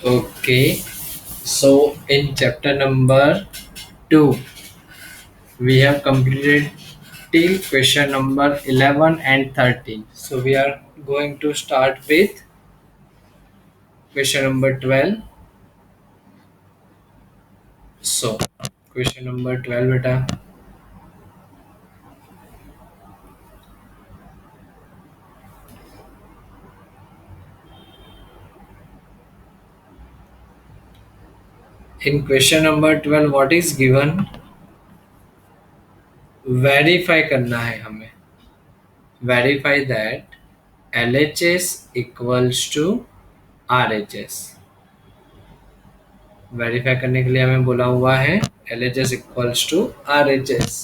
Okay, so in chapter number 2, we have completed till question number 11 and 13. So we are going to start with question number 12. So, question number 12, beta. In question number 12, what is given? Verify करना है हमें. Verify that LHS equals to RHS. Verify करने के लिए हमें बोला हुआ है L H S equals to R H S.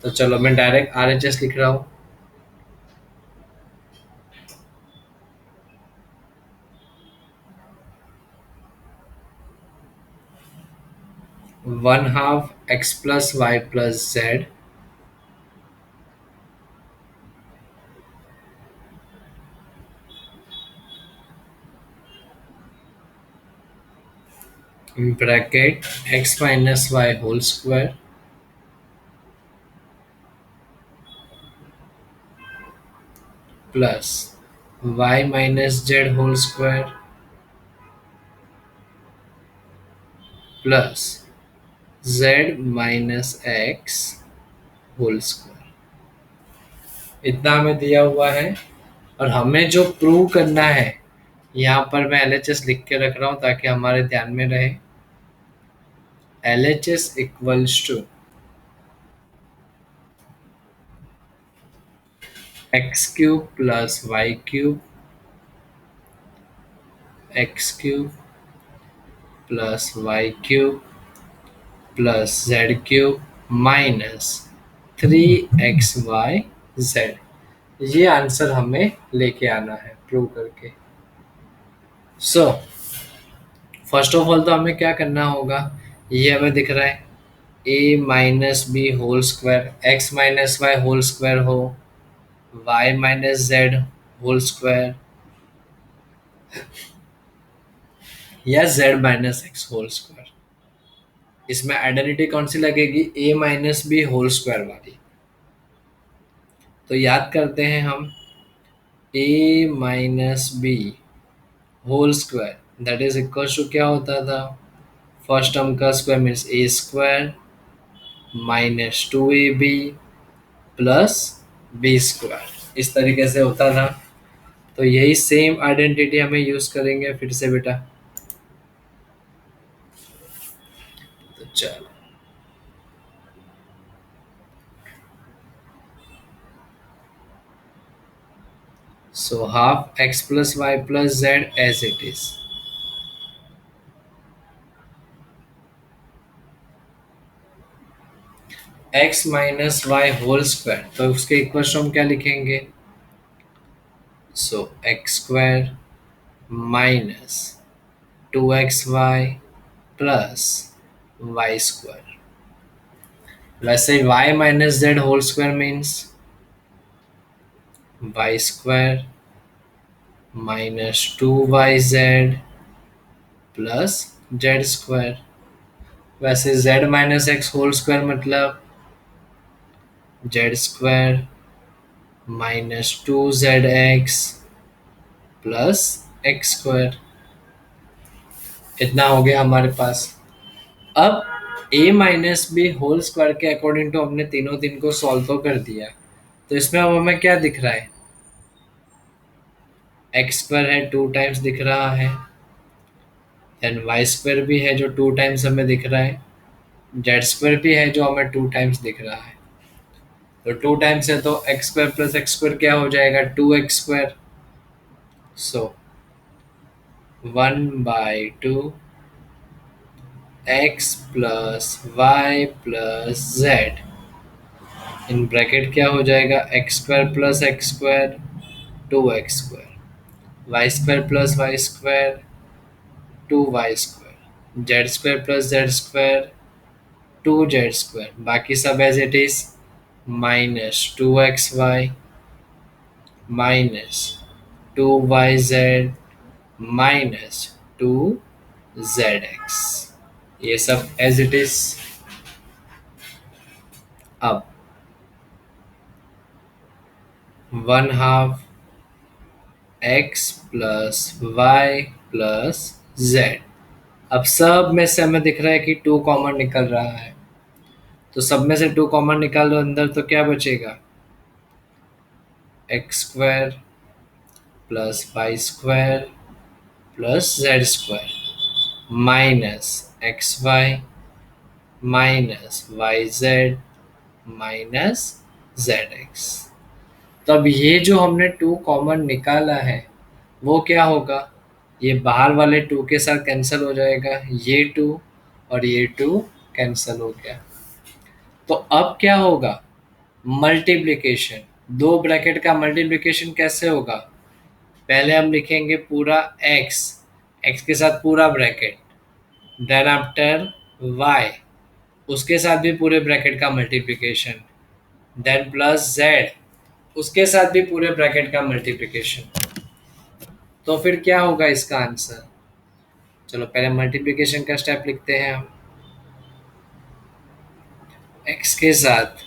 तो चलो मैं डायरेक्ट आर एच एस लिख रहा हूँ. 1/2 x plus y plus z in bracket x minus y whole square plus y minus z whole square plus z minus x whole square. इतना हमें दिया हुआ है और हमें जो प्रूव करना है यहाँ पर मैं एल एच एस लिख के रख रहा हूँ ताकि हमारे ध्यान में रहे. L H S equals to x cube plus y cube x cube plus y cube plus z cube minus 3xyz. ये आंसर हमें लेके आना है प्रूव करके. सो फर्स्ट ऑफ ऑल तो हमें क्या करना होगा. ये हमें दिख रहा है A minus B whole square X minus Y whole square हो Y minus Z whole square या Z minus X whole square. इसमें आइडेंटिटी कौन सी लगेगी A minus B whole square वाली. तो याद करते हैं हम A minus B whole square that is equal to क्या होता था. फर्स्ट टर्म का square means A square minus 2ab plus B square. इस तरीके से होता था. तो यही सेम आइडेंटिटी हमें यूज करेंगे फिर से बेटा. तो चलो so half X plus Y plus Z as it is X minus Y whole square. तो उसके इक्वल टू हम क्या लिखेंगे. So X square minus 2xy plus Y square. वैसे y minus Z whole square means Y square minus 2yz plus Z square. वैसे z minus X whole square मतलब Z square minus 2zx plus x square. इतना हो गया हमारे पास. अब a minus B whole square के अकॉर्डिंग टू हमने तीन को सॉल्व तो कर दिया. तो इसमें अब हमें क्या दिख रहा है. एक्स स्क्वायर है 2 टाइम्स दिख रहा है. देन वाई स्क्वायर भी है जो 2 टाइम्स हमें दिख रहा है. जेड स्क्वायर भी है जो हमें 2 टाइम्स दिख रहा है. तो 2 टाइम्स है तो x square plus x square क्या हो जाएगा 2x square. So 1/2 x plus Y plus z in bracket क्या हो जाएगा x square plus x square 2x square y square plus Y square 2y square z square plus Z square 2z square. बाकी सब as it is minus 2xy minus 2yz minus 2 z x, ये सब as it is. अब 1/2 x plus Y plus Z. अब सब में से हमें दिख रहा है कि 2 कॉमन निकल रहा है, तो सब में से 2 कॉमन निकाल दो अंदर, तो क्या बचेगा? X square plus Y square plus Z square minus x y minus y z minus z x. तब ये जो हमने 2 कॉमन निकाला है वो क्या होगा? ये बाहर वाले 2 के साथ कैंसिल हो जाएगा, ये 2 और ये 2 कैंसिल हो गया। तो अब क्या होगा? मल्टीप्लिकेशन। 2 ब्रैकेट का मल्टीप्लिकेशन कैसे होगा? पहले हम लिखेंगे पूरा x, x के साथ पूरा ब्रैकेट, देन आफ्टर y, उसके साथ भी पूरे ब्रैकेट का मल्टीप्लिकेशन, देन प्लस z, उसके साथ भी पूरे ब्रैकेट का मल्टीप्लिकेशन। तो फिर क्या होगा इसका आंसर? चलो पहले मल्टीप्लिकेशन का स्टेप लिखते हैं हम। x के साथ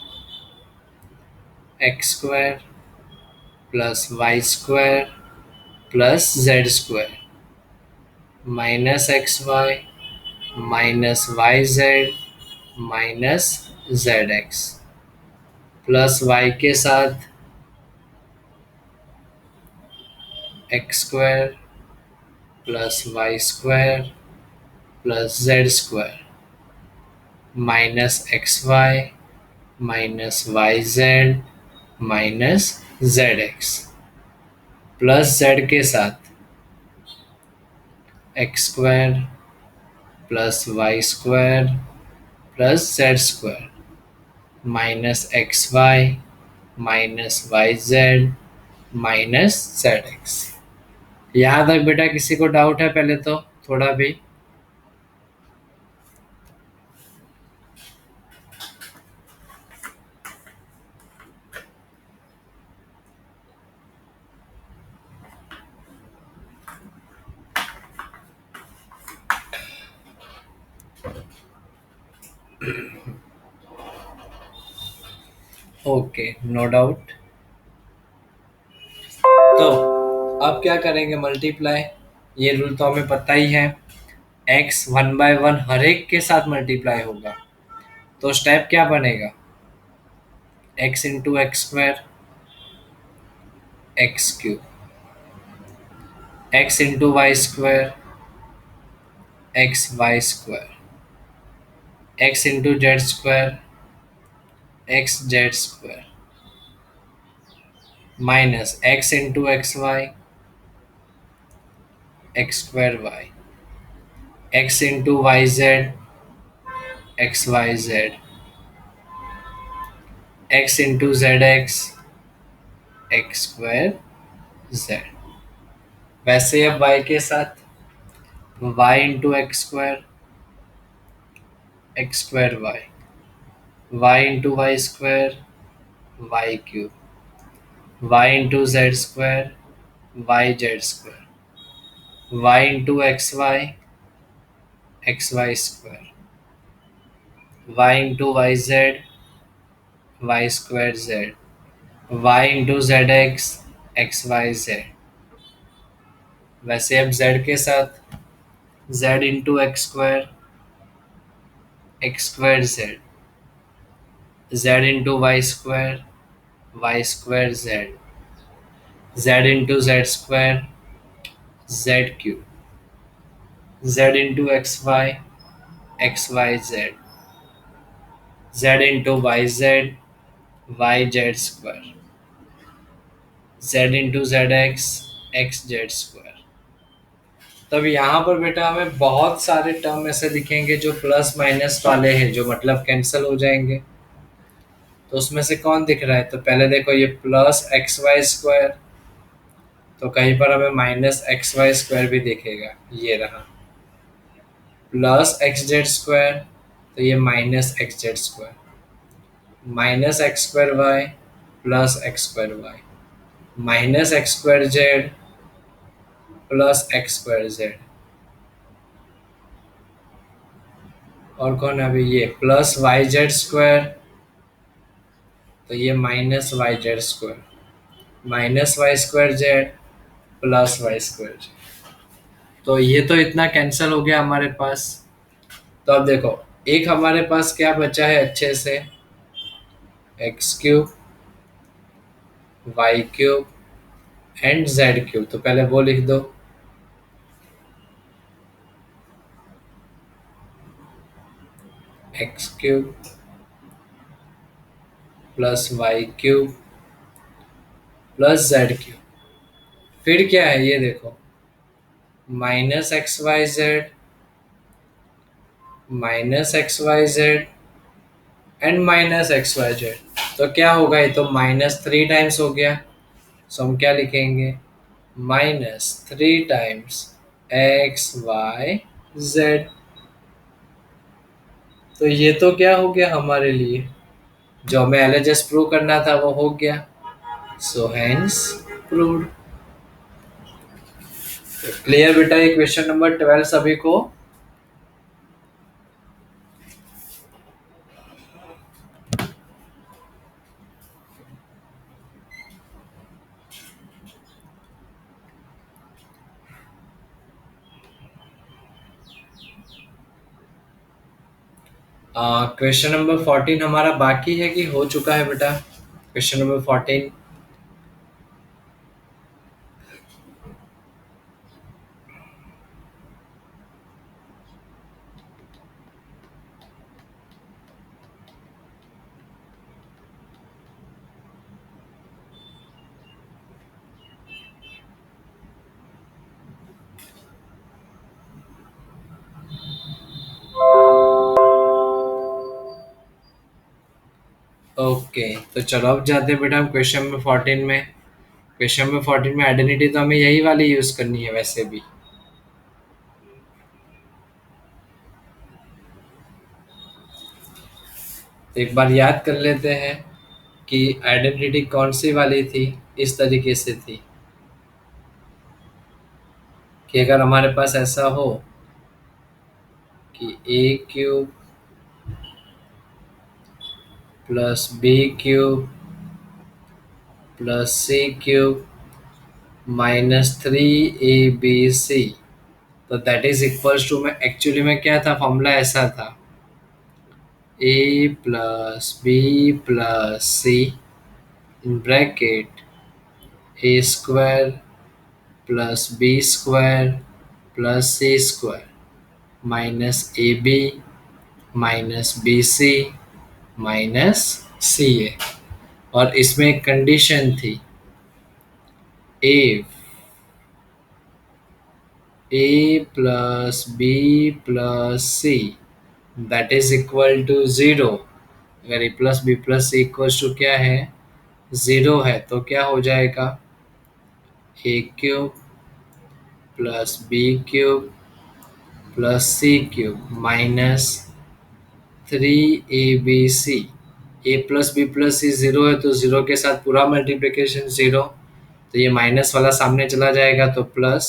x square plus Y square plus Z square minus x y minus y z minus z x plus y के साथ x square plus Y square plus Z square minus x y minus y z minus z x plus z के साथ x square plus Y square plus Z square minus x y minus y z minus z x. यहाँ तक बेटा किसी को doubt है पहले तो थोड़ा भी? Okay, no doubt. तो अब क्या करेंगे? मल्टीप्लाई। ये रूल तो हमें पता ही है, x 1/1 हर एक के साथ मल्टीप्लाई होगा। तो स्टेप क्या बनेगा? x into x square x cube, x into y square x y square, x into z square x z square minus x into x y x square y, x into y z x y z, x into z x x square z. वैसे अब y के साथ y into x square x square y, y into y square y cube, y into z square y z square, y into x y x y square, y into y z y square z, y into z x y z. वैसे अब z के साथ z into x square z, z into y square z, z into z square z cube, z into x y z, z into y z square, z into z x z square. तब यहाँ पर बेटा हमें बहुत सारे term ऐसे दिखेंगे जो प्लस माइनस वाले हैं, जो मतलब कैंसिल हो जाएंगे। तो उसमें से कौन दिख रहा है? तो पहले देखो ये प्लस एक्स वाई स्क्वायर, तो कहीं पर हमें माइनस एक्स वाई स्क्वायर भी दिखेगा, ये रहा। प्लस एक्स जेड स्क्वायर, तो ये minus x z square, minus x square y plus x square y, minus x square z plus x square z, और कौन है अभी ये प्लस वाई जेड स्क्वायर, तो ये minus y z square, minus y square z plus Y square z. तो ये तो इतना कैंसिल हो गया हमारे पास। तो अब देखो, एक हमारे पास क्या बचा है अच्छे से, x cube y cube and z cube. तो पहले वो लिख दो, x cube plus y cube plus z cube. फिर क्या है ये देखो, minus x y z minus x y z and minus x y z. तो क्या होगा, ये तो माइनस थ्री टाइम्स हो गया। सो हम क्या लिखेंगे, minus three times x y z. तो ये तो क्या हो गया हमारे लिए, जो हमें एलएचएस प्रूव करना था वो हो गया। So hence proved. क्लियर बेटा, ये क्वेश्चन नंबर 12 सभी को। क्वेश्चन नंबर 14 हमारा बाकी है कि हो चुका है बेटा, क्वेश्चन नंबर 14। ओके, तो चलो अब जाते हैं बेटा हम क्वेश्चन नंबर 14 में। क्वेश्चन नंबर 14 में आइडेंटिटी तो हमें यही वाली यूज करनी है वैसे भी। तो एक बार याद कर लेते हैं कि आइडेंटिटी कौन सी वाली थी। इस तरीके से थी कि अगर हमारे पास ऐसा हो कि A cube plus B cube plus C cube minus three A B C, तो दैट इज इक्वल्स टू में एक्चुअली में क्या था, फॉर्मूला ऐसा था, A plus B plus C in bracket A square plus B square plus C square minus A B minus B C minus C A. और इसमें एक कंडीशन थी, A A plus B plus C that is equal to zero. अगर A plus B plus C equal to क्या है, zero है, तो क्या हो जाएगा, A cube plus B cube plus C cube minus three A B C. A plus B plus C zero है, तो जीरो के साथ पूरा मल्टीप्लिकेशन जीरो, तो ये माइनस वाला सामने चला जाएगा तो plus.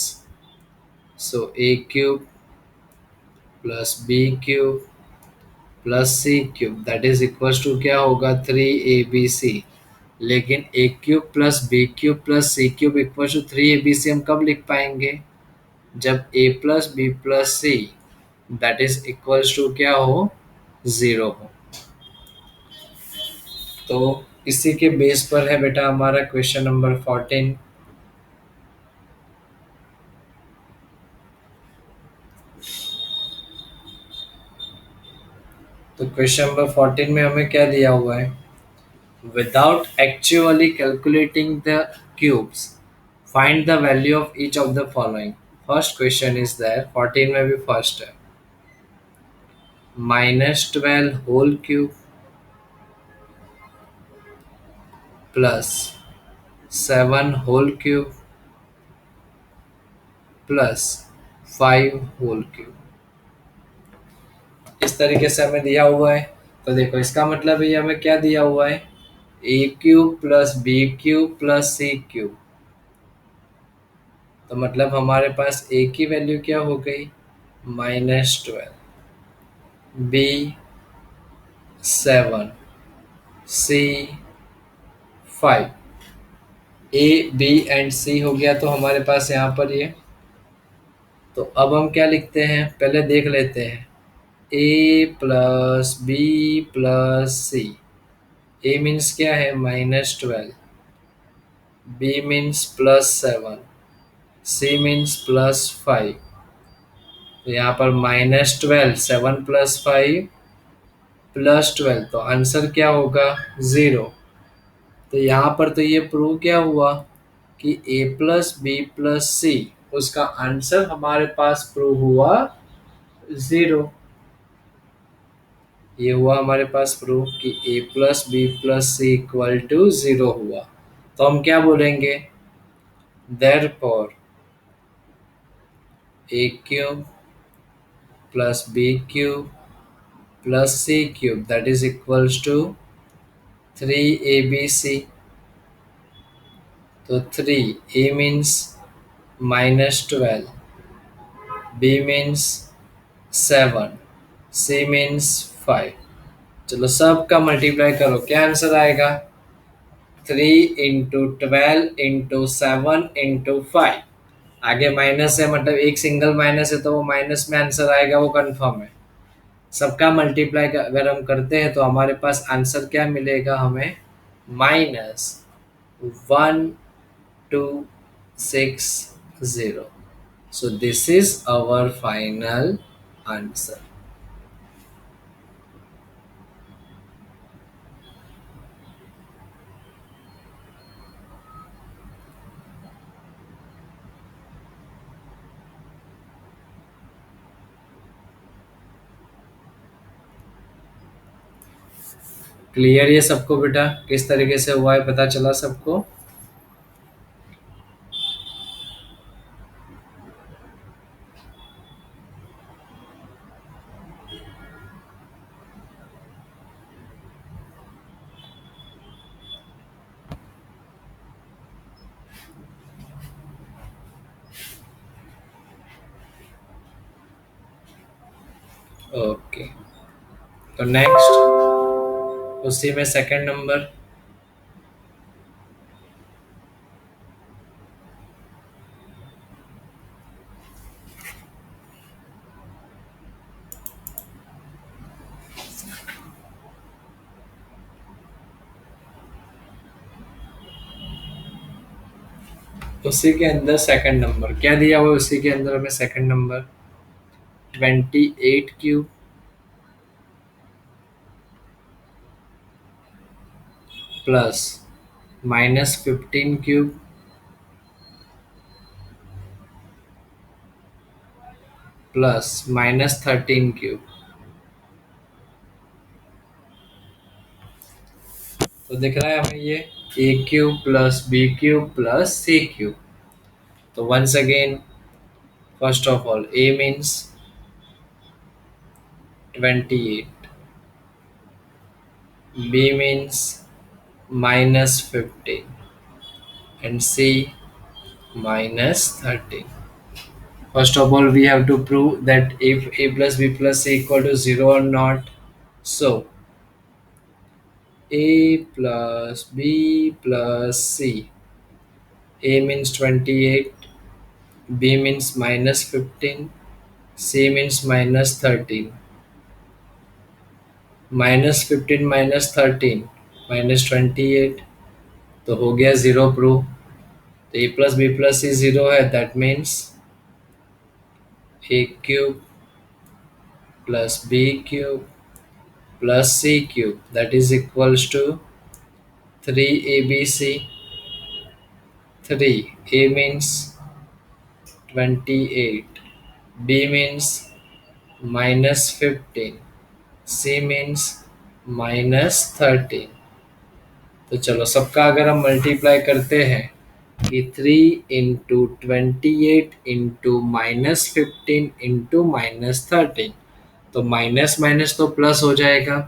So A cube plus B cube plus C cube that is equal to क्या होगा, थ्री ए बी सी। लेकिन A cube plus B cube plus C cube equal to three A B C हम कब लिख पाएंगे, जब A plus B plus C that is equal to क्या हो, जीरो हो। तो इसी के बेस पर है बेटा हमारा क्वेश्चन नंबर 14। तो क्वेश्चन नंबर 14 में हमें क्या दिया हुआ है, without actually calculating the cubes find the value of each of the following. First question is that 14 में भी फर्स्ट है, minus twelve whole cube plus seven whole cube plus five whole cube. इस तरीके से हमें दिया हुआ है। तो देखो इसका मतलब ये हमें क्या दिया हुआ है, A cube plus B cube plus C cube. तो मतलब हमारे पास ए की वैल्यू क्या हो गई, minus twelve, B 7, C 5। A B and C हो गया तो हमारे पास यहाँ पर ये। तो अब हम क्या लिखते हैं, पहले देख लेते हैं। A plus B plus c. A means क्या है, -12। B means +7। सी मीन्स +5। तो यहाँ पर -12, 7 + 5 +12, तो आंसर क्या होगा, 0। तो यहाँ पर तो ये प्रूव क्या हुआ कि ए प्लस बी प्लस सी, उसका आंसर हमारे पास प्रूव हुआ 0। ये हुआ हमारे पास प्रूफ कि A plus B plus C equal to 0 हुआ। तो हम क्या बोलेंगे, therefore A cube plus B cube plus C cube that is equals to 3abc। तो 3, A means -12, B means 7, C means 5। चलो सबका मल्टीप्लाई करो, क्या आंसर आएगा, 3 × 12 × 7 × 5। आगे माइनस है, मतलब एक सिंगल माइनस है तो वो माइनस में आंसर आएगा, वो कंफर्म है। सबका मल्टीप्लाई अगर हम करते हैं तो हमारे पास आंसर क्या मिलेगा हमें, -1260। So this is our final answer. Clear ये सबको बेटा, किस तरीके से हुआ है पता चला सबको। ओके, तो नेक्स्ट उसी में सेकंड नंबर। उसी के अंदर सेकंड नंबर क्या दिया हुआ है, उसी के अंदर हमें सेकंड नंबर 28³ प्लस -15³ प्लस -13³। तो दिख रहा है हमें ये a³ plus b³ plus c³। तो once again, first of all a means 28, b means -15, and C -13. First of all, we have to prove that if a plus b plus c equal to 0 or not. So, a plus b plus c. A means 28, b means -15, c means -13. -15 -13 -28, तो हो गया 0 prove. तो a plus b plus c 0 है, that means a³ plus b³ plus c³ that is equals to 3abc। 3, a means 28, b means -15, c means -13। तो चलो सबका अगर हम मल्टीप्लाई करते हैं कि 3 × 28 × -15 × -13, तो माइनस माइनस तो प्लस हो जाएगा,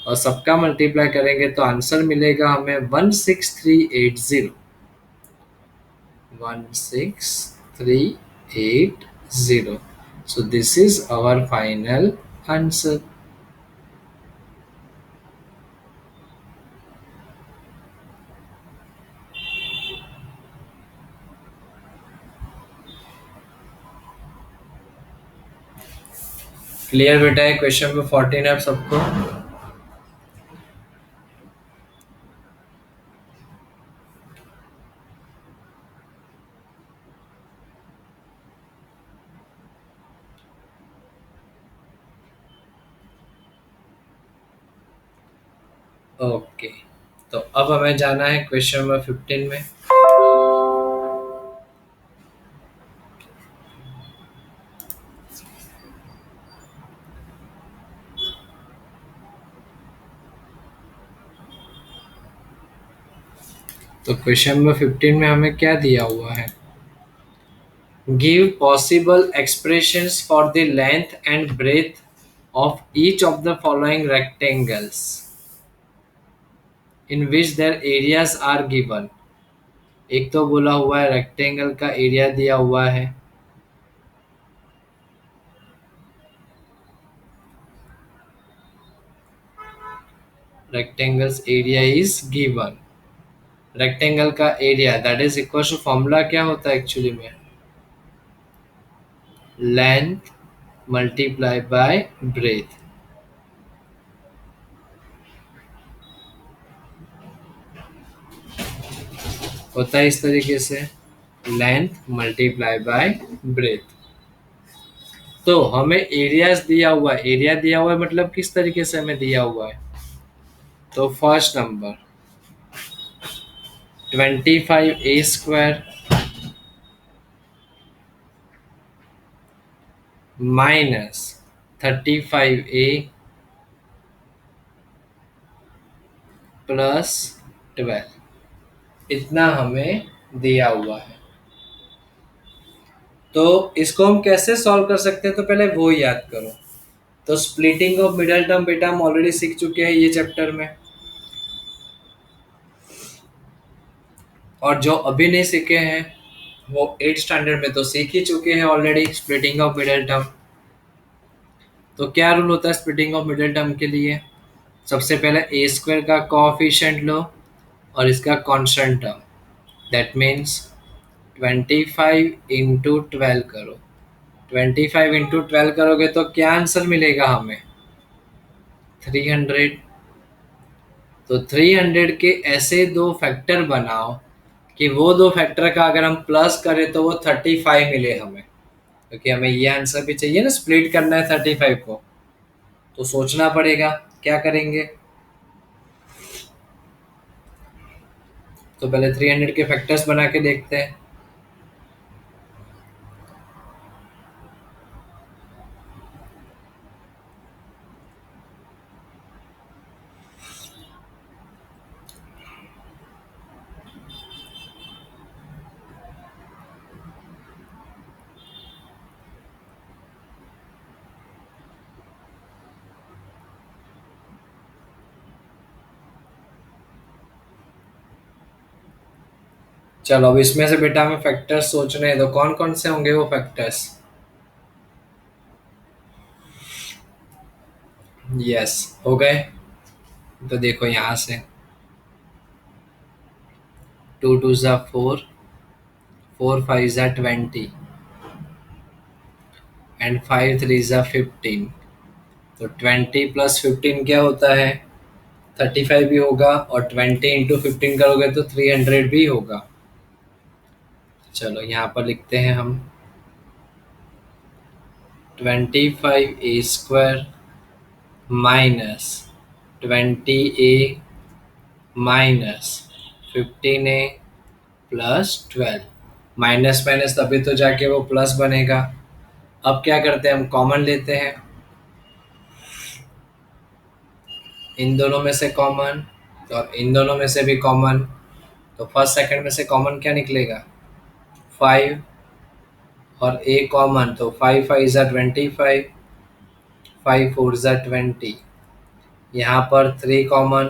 और सबका मल्टीप्लाई करेंगे तो आंसर मिलेगा हमें 16380। 16380। So this is our final answer. Clear बेटा है क्वेश्चन नंबर 14 है सबको? ओके, तो अब हमें जाना है क्वेश्चन नंबर 15 में। तो क्वेश्चन नंबर 15 में हमें क्या दिया हुआ है? Give possible expressions for the length and breadth of each of the following rectangles in which their areas are given. एक तो बोला हुआ है रेक्टेंगल का एरिया दिया हुआ है, rectangle's area is given. Rectangle का area that is equal to, formula क्या होता है एक्चुअली में? Length multiply by breadth. होता है इस तरीके से, लेंथ मल्टीप्लाई बाय ब्रेथ। तो हमें एरियाज दिया हुआ है, एरिया दिया हुआ है मतलब किस तरीके से हमें दिया हुआ है? तो first number 25a² minus 35a plus 12, इतना हमें दिया हुआ है। तो इसको हम कैसे सॉल्व कर सकते हैं, तो पहले वो याद करो। तो स्प्लिटिंग ऑफ मिडल टर्म बेटा हम ऑलरेडी सीख चुके हैं ये चैप्टर में, और जो अभी नहीं सीखे हैं वो 8 स्टैंडर्ड में तो सीख ही चुके हैं already splitting of middle term. तो क्या रूल होता है स्प्लिटिंग ऑफ मिडल टर्म के लिए? सबसे पहले a² का कोएफिशिएंट लो और इसका constant term, that means 25 into 12 करो। 25 इंटू 12 करोगे तो क्या आंसर मिलेगा हमें? 300। तो 300 के ऐसे दो फैक्टर बनाओ कि वो दो फैक्टर का अगर हम प्लस करें तो वो 35 मिले हमें, क्योंकि हमें ये आंसर भी चाहिए ना, स्प्लिट करना है 35 को। तो सोचना पड़ेगा क्या करेंगे। तो पहले 300 के फैक्टर्स बना के देखते हैं। चलो अब इसमें से बेटा हमें फैक्टर्स सोचने हैं, तो कौन कौन से होंगे वो फैक्टर्स? यस, हो गए। तो देखो यहाँ से 2 2 ज़ा 4, 4 5 ज़ा 20 एंड 5 3 ज़ा 15। तो 20 प्लस 15 क्या होता है? 35 भी होगा, और 20 इंटू 15 करोगे तो 300 भी होगा। चलो यहाँ पर लिखते हैं हम 25a² minus 20a minus 15a plus 12। Minus minus तभी तो जाके वो प्लस बनेगा। अब क्या करते हैं, हम कॉमन लेते हैं इन दोनों में से कॉमन, और इन दोनों में से भी कॉमन। तो फर्स्ट सेकंड में से कॉमन क्या निकलेगा? 5, और ए कॉमन, तो 5 5 ज़ा 25, 5 4 ज़ा 20। यहाँ पर 3 कॉमन,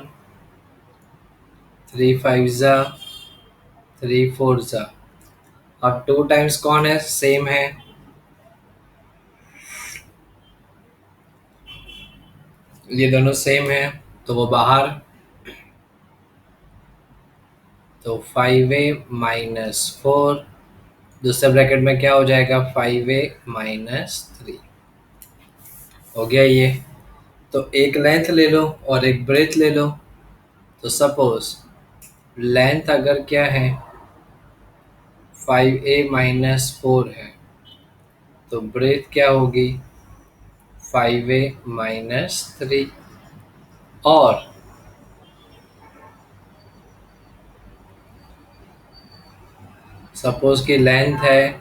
3 5 ज़ा 3 4 ज़ा। अब 2 टाइम्स कौन है? सेम है, ये दोनों सेम है तो वो बाहर। तो 5a माइनस 4, दूसरे ब्रैकेट में क्या हो जाएगा? 5a minus 3। हो गया ये। तो एक लेंथ ले लो और एक ब्रेथ ले लो। तो सपोज लेंथ अगर क्या है 5a-4 है, तो ब्रेथ क्या होगी 5a-3। और सपोज की लेंथ है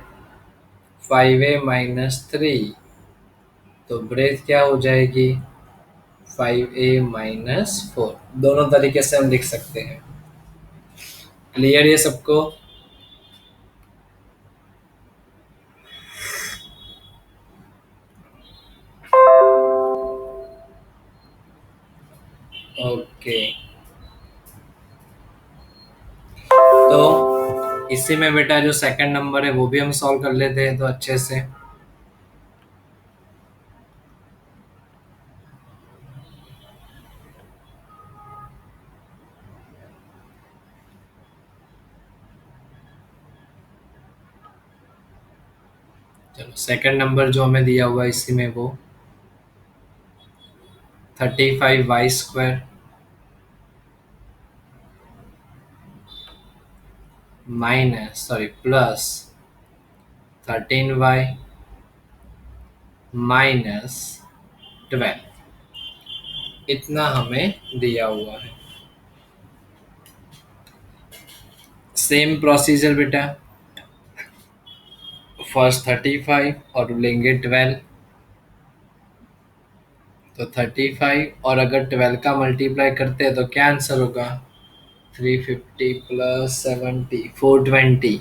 5a-3, तो ब्रेथ क्या हो जाएगी 5a-4। दोनों तरीके से हम लिख सकते हैं। क्लियर ये सबको? ओके। तो इसी में बेटा जो सेकंड नंबर है वो भी हम सॉल्व कर लेते हैं तो अच्छे से। चलो सेकंड नंबर जो हमें दिया हुआ है इसी में वो 35y² minus sorry plus 13y minus 12, इतना हमें दिया हुआ है। सेम प्रोसीजर बेटा, फर्स्ट 35 और लेंगे 12। तो 35 और अगर 12 का मल्टीप्लाई करते हैं तो क्या आंसर होगा 350 प्लस 70 420।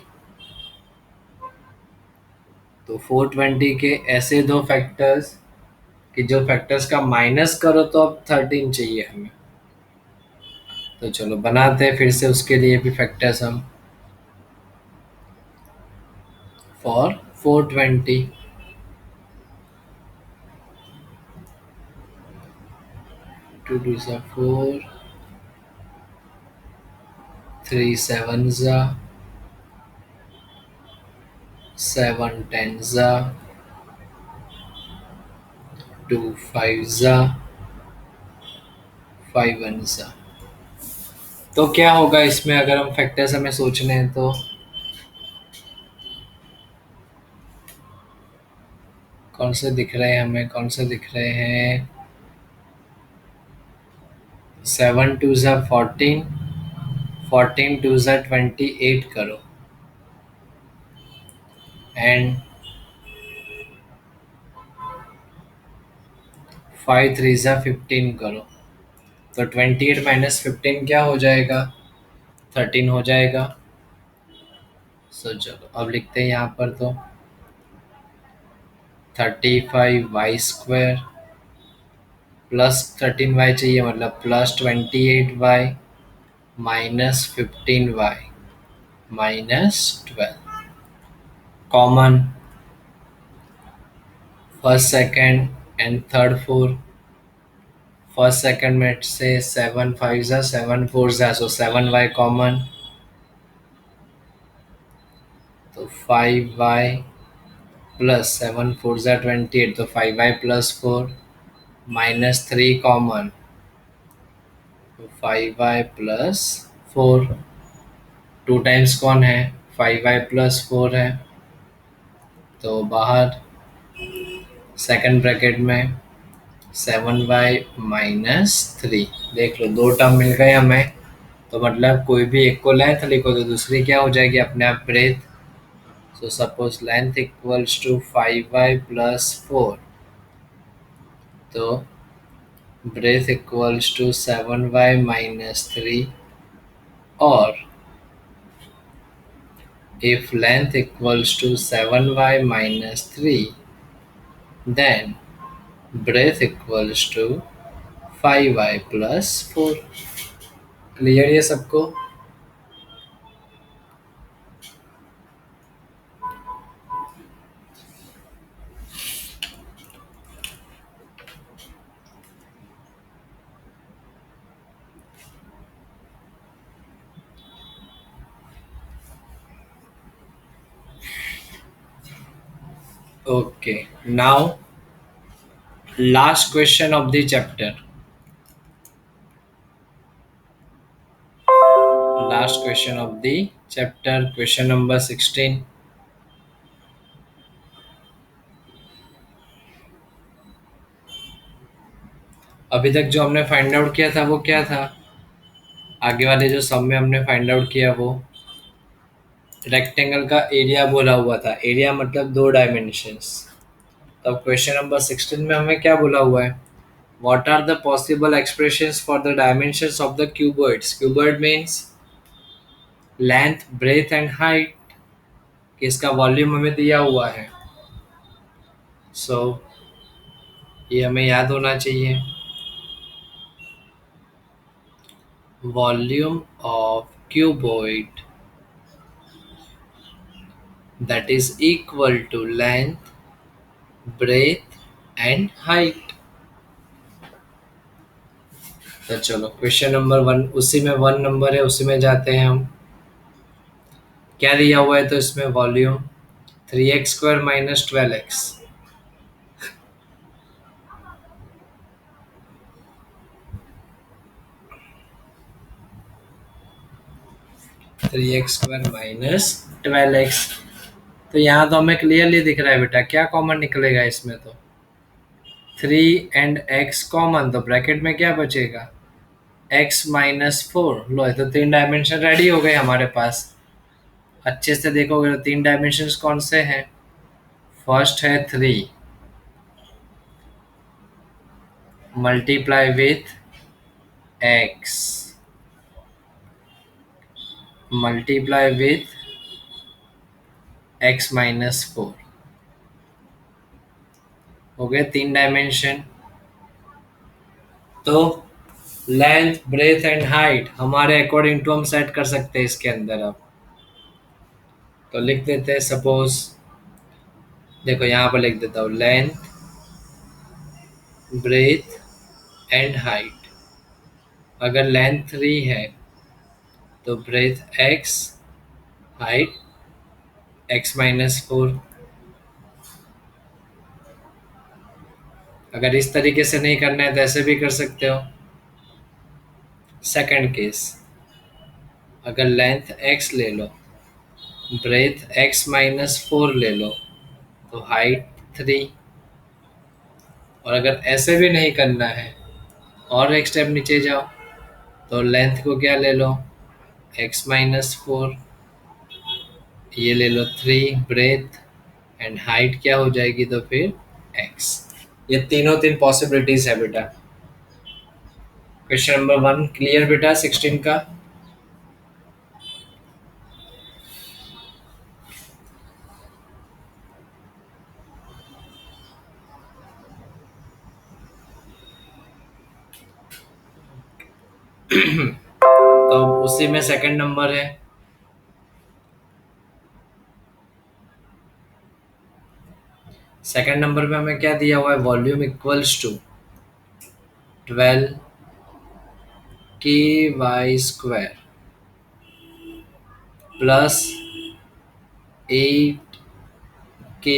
तो 420 के ऐसे दो फैक्टर्स कि जो फैक्टर्स का माइनस करो तो अब 13 चाहिए हमें। तो चलो बनाते हैं फिर से उसके लिए भी फैक्टर्स हम। फॉर 420, 2 2 सा 4, 3 7 सा 7 10 सा 2 5 सा 5 1 सा। तो क्या होगा इसमें अगर हम फैक्टर्स हमें सोचने हैं तो कौन से दिख रहे हैं हमें, कौन से दिख रहे हैं 7 2 सा 14, 14 2 सा 28 करो एंड 5 3 सा 15 करो। तो 28 माइनस 15 क्या हो जाएगा 13 हो जाएगा। सो चलो अब लिखते हैं यहाँ पर तो 35y² प्लस 13y चाहिए मतलब plus 28y minus 15y minus 12। Common first second and third four. First second में से 7 5 जा 7 4 जा, सो 7y कॉमन। तो 5y प्लस 7 4 जा 28, तो 5y प्लस 4 माइनस 3 कॉमन। तो 5y प्लस 4, टू टाइम्स कौन है 5y प्लस 4 है, तो बाहर सेकंड ब्रैकेट में 7y माइनस 3। देख लो दो टर्म मिल गए हमें। तो मतलब कोई भी एक को लेंथ लिखो तो दूसरी क्या हो जाएगी अपने आप breadth. So suppose length equals to 5y plus 4, तो breath equals to 7y minus 3। और if length equals to 7y minus 3, then breadth equals to 5y plus 4। Clear ये सबको? Okay now last question of the chapter, last question of the chapter, question number 16। अभी तक जो हमने find out किया था वो क्या था? आगे वाले जो सम में हमने फाइंड आउट किया वो रेक्टेंगल का एरिया बोला हुआ था। एरिया मतलब दो डायमेंशंस। तब क्वेश्चन नंबर 16 में हमें क्या बोला हुआ है? What are the possible expressions for the dimensions of the cuboids? Cuboid means length, breadth and height, कि इसका वॉल्यूम हमें दिया हुआ है। सो ये हमें याद होना चाहिए। Volume of cuboid that is equal to length, breadth and height। तो चलो क्वेश्चन नंबर 1, उसी में 1 नंबर है, उसी में जाते हैं हम। क्या दिया हुआ है? तो इसमें volume 3x² minus 12x। 3x² minus 12x। तो यहाँ तो हमें क्लियरली दिख रहा है बेटा, क्या कॉमन निकलेगा इसमें? तो 3 and x कॉमन, तो ब्रैकेट में क्या बचेगा? x-4। लो, तो 3 डायमेंशन रेडी हो गए हमारे पास। अच्छे से देखोगे तो 3 डायमेंशन कौन से हैं? फर्स्ट है 3 multiply with x multiply with x-4। हो गए 3 डायमेंशन। तो लेंथ, ब्रेथ एंड हाइट हमारे अकॉर्डिंग टू हम सेट कर सकते हैं इसके अंदर। अब तो लिख देते हैं, सपोज देखो यहाँ पर लिख देता हूँ, लेंथ, ब्रेथ एंड हाइट। अगर लेंथ 3 है तो ब्रेथ x, हाइट x-4। अगर इस तरीके से नहीं करना है तो ऐसे भी कर सकते हो। सेकंड केस, अगर लेंथ x ले लो, ब्रेथ x-4 ले लो, तो हाइट 3। और अगर ऐसे भी नहीं करना है और एक स्टेप नीचे जाओ, तो लेंथ को क्या ले लो, x-4, ये ले लो 3, ब्रेथ एंड हाइट क्या हो जाएगी तो फिर x। ये तीनों तीन पॉसिबिलिटीज है बेटा। क्वेश्चन नंबर 1 क्लियर बेटा 16 का? तो उसी में सेकंड नंबर है। सेकंड नंबर में हमें क्या दिया हुआ है? Volume equals to 12 ky² plus 8 ky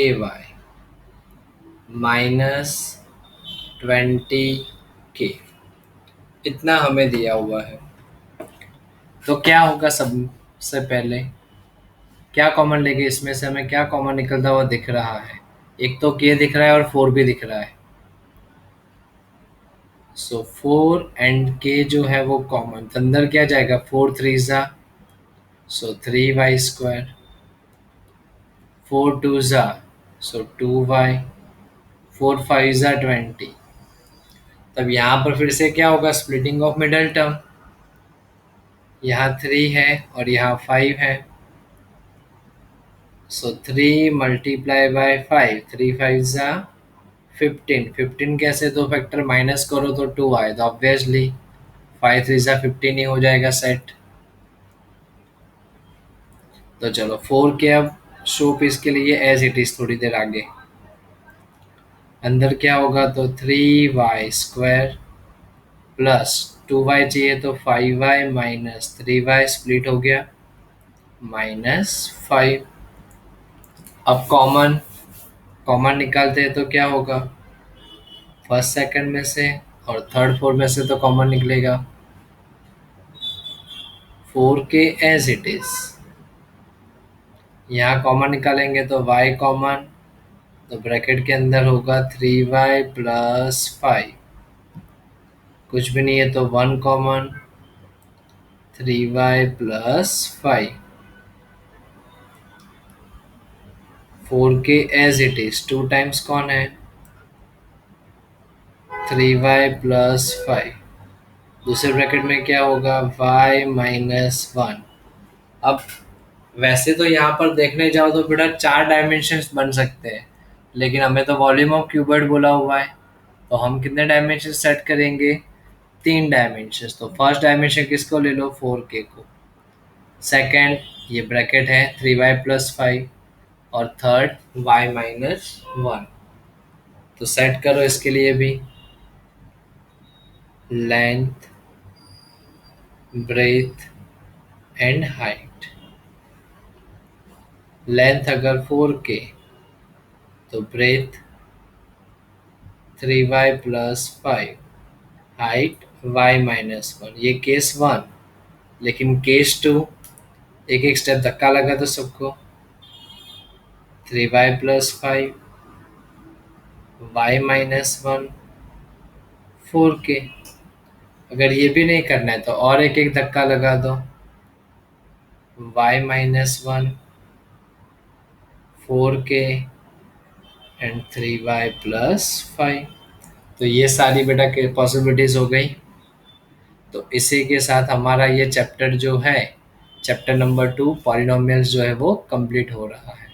minus 20 k, इतना हमें दिया हुआ है। तो क्या होगा? सबसे पहले क्या कॉमन लेंगे? इसमें से हमें क्या कॉमन निकलता हुआ दिख रहा है? एक तो k दिख रहा है और 4 भी दिख रहा है। सो 4 एंड k जो है वो कॉमन, तो अंदर क्या जाएगा? 4 3 ज़ा, सो 3y², 4 2 ज़ा, सो 2y, 4 5 ज़ा 20। तब यहाँ पर फिर से क्या होगा? Splitting of middle term. यहाँ 3 है और यहाँ 5 है, सो 3 मल्टीप्लाई बाय 5, 3 5 ज़ा 15। 15 कैसे? दो फैक्टर माइनस करो तो 2 आए, तो ऑब्वियसली 5 3 ज़ा 15 ही हो जाएगा सेट। तो चलो 4 के अब शो पीस के लिए एज इट इज थोड़ी देर आगे। अंदर क्या होगा? तो 3y² प्लस 2y चाहिए तो 5y माइनस 3y, स्प्लिट हो गया -5। अब कॉमन कॉमन निकालते हैं तो क्या होगा? फर्स्ट सेकंड में से, और थर्ड फोर में से तो कॉमन निकलेगा। 4k एज इट इज, यहाँ कॉमन निकालेंगे तो y कॉमन, तो ब्रैकेट के अंदर होगा 3y प्लस 5, कुछ भी नहीं है तो 1 common, 3y plus 5। 4k as it is, two times कौन है, 3y प्लस 5। दूसरे ब्रैकेट में क्या होगा, y माइनस 1। अब वैसे तो यहाँ पर देखने जाओ तो बेटा 4 डायमेंशंस बन सकते हैं, लेकिन हमें तो वॉल्यूम ऑफ क्यूबॉइड बोला हुआ है, तो हम कितने डायमेंशन सेट करेंगे, 3 डायमेंशंस। तो फर्स्ट डायमेंशन किसको ले लो, 4k को। सेकंड, ये ब्रैकेट है 3y प्लस 5, और थर्ड y माइनस 1। तो सेट करो इसके लिए भी, length, breadth and height. Length अगर 4k, तो breadth 3y plus 5, height y minus 1। ये केस 1, लेकिन केस 2, एक एक स्टेप धक्का लगा तो सबको, 3y plus 5, y minus 1, 4k। अगर ये भी नहीं करना है तो और एक एक धक्का लगा दो, y minus 1, 4k and 3y plus 5। तो ये सारी बेटा के पॉसिबिलिटीज हो गई। तो इसी के साथ हमारा ये चैप्टर जो है, चैप्टर नंबर 2 पॉलिनोमियल्स जो है वो कंप्लीट हो रहा है।